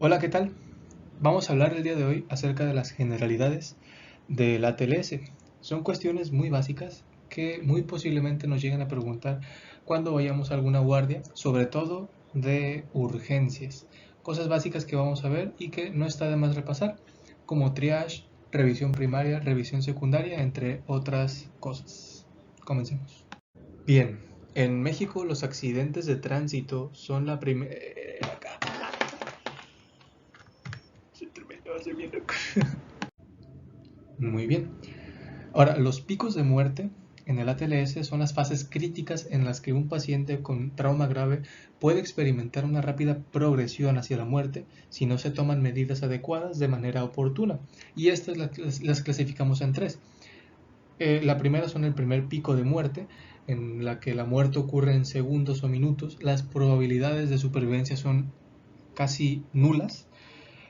Hola, ¿qué tal? Vamos a hablar el día de hoy acerca de las generalidades del ATLS. Son cuestiones muy básicas que muy posiblemente nos lleguen a preguntar cuando vayamos a alguna guardia, sobre todo de urgencias. Cosas básicas que vamos a ver y que no está de más repasar, como triage, revisión primaria, revisión secundaria, entre otras cosas. Comencemos. Bien, en México los accidentes de tránsito son la primera... Muy bien. Ahora, los picos de muerte en el ATLS son las fases críticas en las que un paciente con trauma grave puede experimentar una rápida progresión hacia la muerte si no se toman medidas adecuadas de manera oportuna. Y estas las clasificamos en tres. La primera son el primer pico de muerte, en la que la muerte ocurre en segundos o minutos. Las probabilidades de supervivencia son casi nulas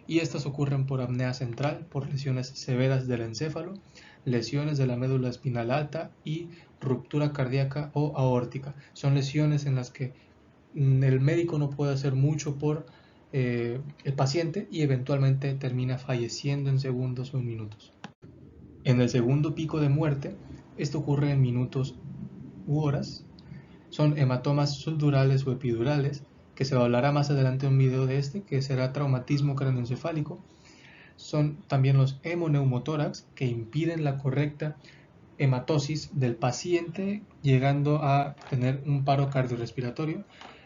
y estas ocurren por apnea central, por lesiones severas del encéfalo, lesiones de la médula espinal alta y ruptura cardíaca o aórtica. Son lesiones en las que el médico no puede hacer mucho por el paciente y eventualmente termina falleciendo en segundos o en minutos. En el segundo pico de muerte, esto ocurre en minutos u horas. Son hematomas subdurales o epidurales, que se hablará más adelante en un video de este, que será traumatismo craneoencefálico. Son también los hemoneumotórax, que impiden la correcta hematosis del paciente, llegando a tener un paro cardiorrespiratorio,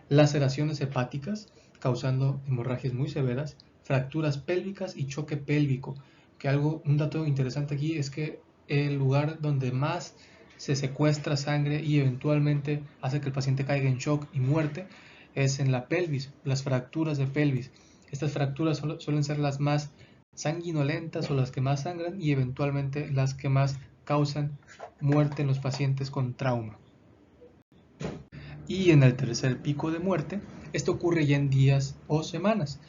laceraciones hepáticas, causando hemorragias muy severas, fracturas pélvicas y choque pélvico, que un dato interesante aquí es que el lugar donde más se secuestra sangre y eventualmente hace que el paciente caiga en shock y muerte es en la pelvis, las fracturas de pelvis. Estas fracturas suelen ser las más sanguinolentas o las que más sangran y eventualmente las que más causan muerte en los pacientes con trauma. Y en el tercer pico de muerte, esto ocurre ya en días o semanas.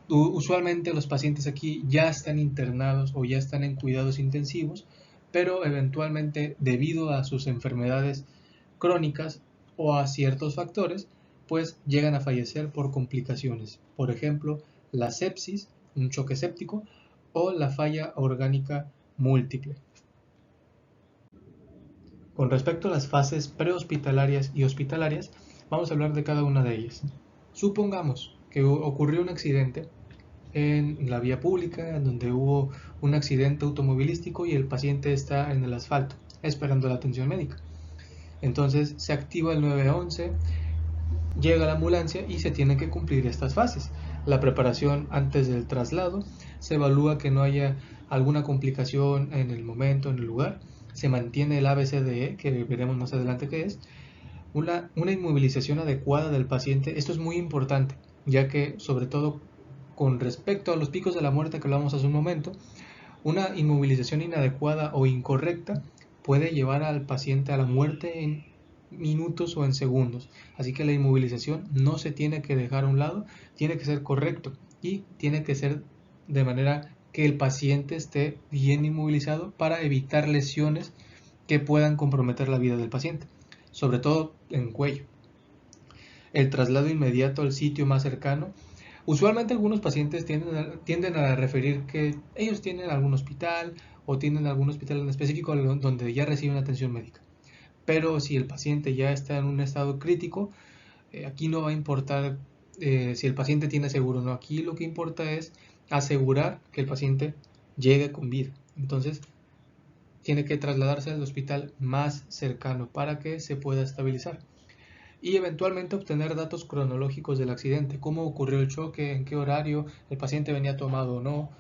Usualmente los pacientes aquí ya están internados o ya están en cuidados intensivos, pero eventualmente debido a sus enfermedades crónicas o a ciertos factores, pues llegan a fallecer por complicaciones. Por ejemplo, la sepsis, un choque séptico, o la falla orgánica múltiple. Con respecto a las fases prehospitalarias y hospitalarias, vamos a hablar de cada una de ellas. Supongamos que ocurrió un accidente en la vía pública, en donde hubo un accidente automovilístico y el paciente está en el asfalto, esperando la atención médica. Entonces se activa el 911, llega la ambulancia y se tienen que cumplir estas fases. La preparación antes del traslado, se evalúa que no haya alguna complicación en el momento, en el lugar, se mantiene el ABCDE, que veremos más adelante qué es, una inmovilización adecuada del paciente. Esto es muy importante, ya que sobre todo con respecto a los picos de la muerte que hablamos hace un momento, una inmovilización inadecuada o incorrecta puede llevar al paciente a la muerte en minutos o en segundos. Así que la inmovilización no se tiene que dejar a un lado, tiene que ser correcto y tiene que ser de manera que el paciente esté bien inmovilizado para evitar lesiones que puedan comprometer la vida del paciente, sobre todo en cuello. El traslado inmediato al sitio más cercano. Usualmente algunos pacientes tienden a referir que ellos tienen algún hospital o tienen algún hospital en específico donde ya reciben atención médica. Pero si el paciente ya está en un estado crítico, aquí no va a importar si el paciente tiene seguro o no. Aquí lo que importa es asegurar que el paciente llegue con vida. Entonces, tiene que trasladarse al hospital más cercano para que se pueda estabilizar y eventualmente obtener datos cronológicos del accidente, cómo ocurrió el choque, en qué horario, el paciente venía tomado o no,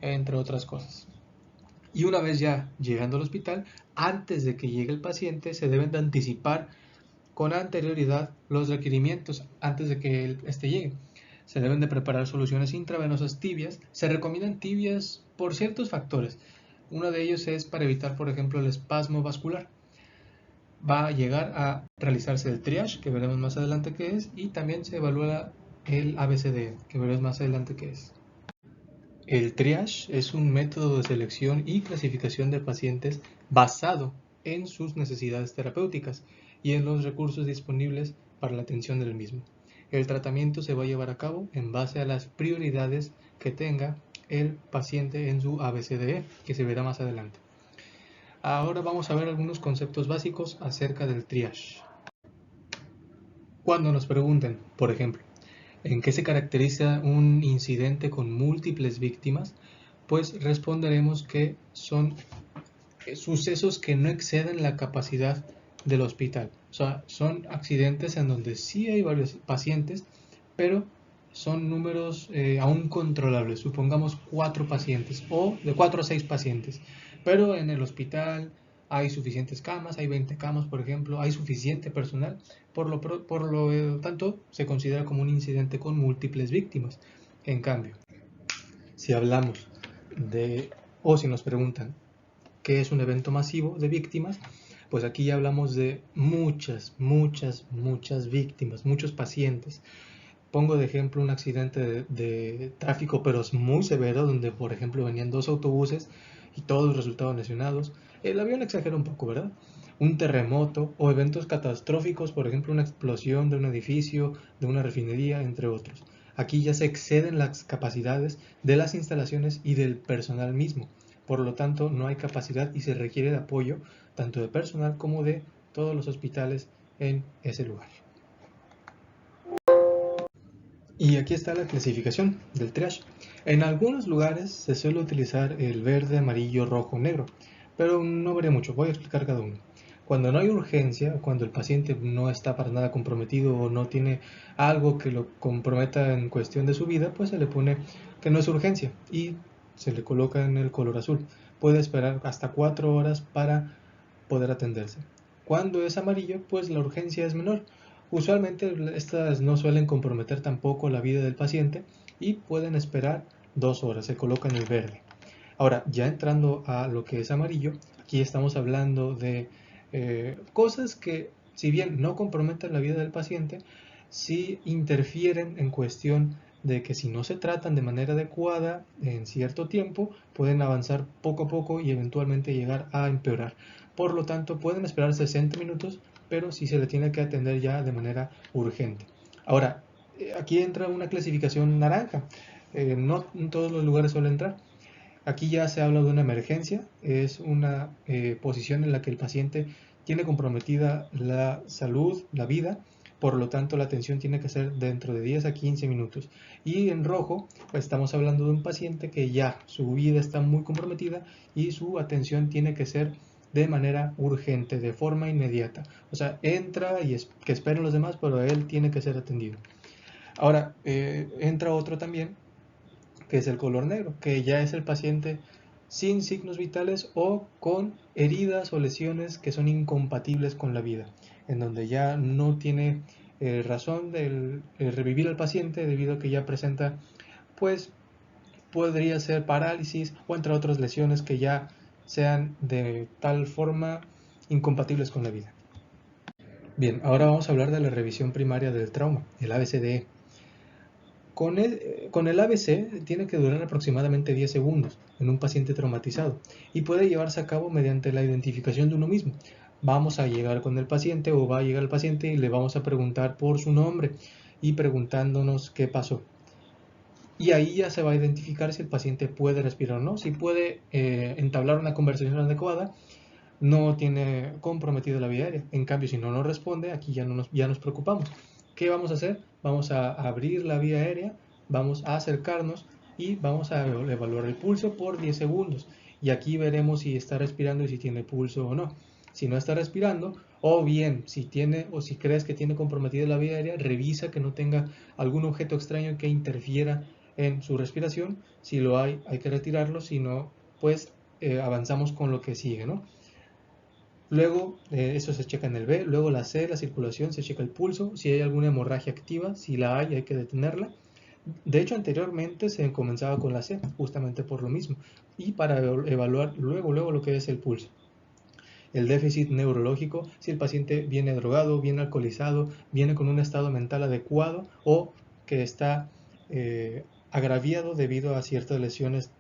entre otras cosas. Y una vez ya llegando al hospital, antes de que llegue el paciente, se deben de anticipar con anterioridad los requerimientos antes de que este llegue. Se deben de preparar soluciones intravenosas tibias. Se recomiendan tibias por ciertos factores. Uno de ellos es para evitar, por ejemplo, el espasmo vascular. Va a llegar a realizarse el triage, que veremos más adelante qué es, y también se evalúa el ABCD, que veremos más adelante qué es. El triage es un método de selección y clasificación de pacientes basado en sus necesidades terapéuticas y en los recursos disponibles para la atención del mismo. El tratamiento se va a llevar a cabo en base a las prioridades que tenga el paciente en su ABCDE, que se verá más adelante. Ahora vamos a ver algunos conceptos básicos acerca del triage. Cuando nos pregunten, por ejemplo, ¿en qué se caracteriza un incidente con múltiples víctimas? Pues responderemos que son sucesos que no exceden la capacidad del hospital. O sea, son accidentes en donde sí hay varios pacientes, pero son números aún controlables. Supongamos 4 pacientes o de 4 a 6 pacientes. Pero en el hospital hay suficientes camas, hay 20 camas, por ejemplo, hay suficiente personal. Por lo tanto, se considera como un incidente con múltiples víctimas. En cambio, si hablamos de, o si nos preguntan, ¿qué es un evento masivo de víctimas? Pues aquí ya hablamos de muchas víctimas, muchos pacientes. Pongo de ejemplo un accidente de tráfico, pero es muy severo, donde por ejemplo venían 2 autobuses y todos resultaron lesionados. El avión exagera un poco, ¿verdad? Un terremoto o eventos catastróficos, por ejemplo una explosión de un edificio, de una refinería, entre otros. Aquí ya se exceden las capacidades de las instalaciones y del personal mismo. Por lo tanto, no hay capacidad y se requiere de apoyo tanto de personal como de todos los hospitales en ese lugar. Y aquí está la clasificación del triage. En algunos lugares se suele utilizar el verde, amarillo, rojo, negro, pero no veré mucho, voy a explicar cada uno. Cuando no hay urgencia, cuando el paciente no está para nada comprometido o no tiene algo que lo comprometa en cuestión de su vida, pues se le pone que no es urgencia y se le coloca en el color azul. Puede esperar hasta 4 horas para poder atenderse. Cuando es amarillo, pues la urgencia es menor. Usualmente estas no suelen comprometer tampoco la vida del paciente y pueden esperar 2 horas, se coloca en el verde. Ahora, ya entrando a lo que es amarillo, aquí estamos hablando de cosas que, si bien no comprometen la vida del paciente, sí interfieren en cuestión de que si no se tratan de manera adecuada en cierto tiempo, pueden avanzar poco a poco y eventualmente llegar a empeorar. Por lo tanto, pueden esperar 60 minutos, pero sí se le tiene que atender ya de manera urgente. Ahora, aquí entra una clasificación naranja. No en todos los lugares suele entrar. Aquí ya se habla de una emergencia, es una posición en la que el paciente tiene comprometida la salud, la vida, por lo tanto la atención tiene que ser dentro de 10 a 15 minutos. Y en rojo, pues estamos hablando de un paciente que ya su vida está muy comprometida y su atención tiene que ser de manera urgente, de forma inmediata. O sea, entra y que esperen los demás, pero él tiene que ser atendido. Ahora, entra otro también que es el color negro, que ya es el paciente sin signos vitales o con heridas o lesiones que son incompatibles con la vida, en donde ya no tiene razón de revivir al paciente debido a que ya presenta, pues podría ser parálisis o entre otras lesiones que ya sean de tal forma incompatibles con la vida. Bien, ahora vamos a hablar de la revisión primaria del trauma, el ABCDE. Con el ABC tiene que durar aproximadamente 10 segundos en un paciente traumatizado y puede llevarse a cabo mediante la identificación de uno mismo. Vamos a llegar con el paciente o va a llegar el paciente y le vamos a preguntar por su nombre y preguntándonos qué pasó. Y ahí ya se va a identificar si el paciente puede respirar o no, si puede entablar una conversación adecuada, no tiene comprometido la vía aérea. En cambio, si no nos responde, aquí ya nos preocupamos. ¿Qué vamos a hacer? Vamos a abrir la vía aérea, vamos a acercarnos y vamos a evaluar el pulso por 10 segundos. Y aquí veremos si está respirando y si tiene pulso o no. Si no está respirando, o bien si tiene o si crees que tiene comprometida la vía aérea, revisa que no tenga algún objeto extraño que interfiera en su respiración. Si lo hay que retirarlo, si no, pues avanzamos con lo que sigue, ¿no? Luego, eso se checa en el B. Luego la C, la circulación, se checa el pulso. Si hay alguna hemorragia activa, si la hay que detenerla. De hecho, anteriormente se comenzaba con la C, justamente por lo mismo. Y para evaluar luego lo que es el pulso. El déficit neurológico, si el paciente viene drogado, viene alcoholizado, viene con un estado mental adecuado o que está agraviado debido a ciertas lesiones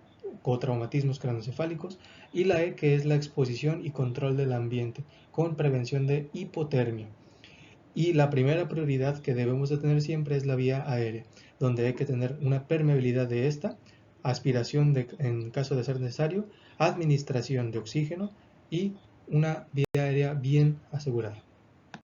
o traumatismos craneoencefálicos, y la E, que es la exposición y control del ambiente, con prevención de hipotermia. Y la primera prioridad que debemos de tener siempre es la vía aérea, donde hay que tener una permeabilidad de esta, aspiración en caso de ser necesario, administración de oxígeno y una vía aérea bien asegurada.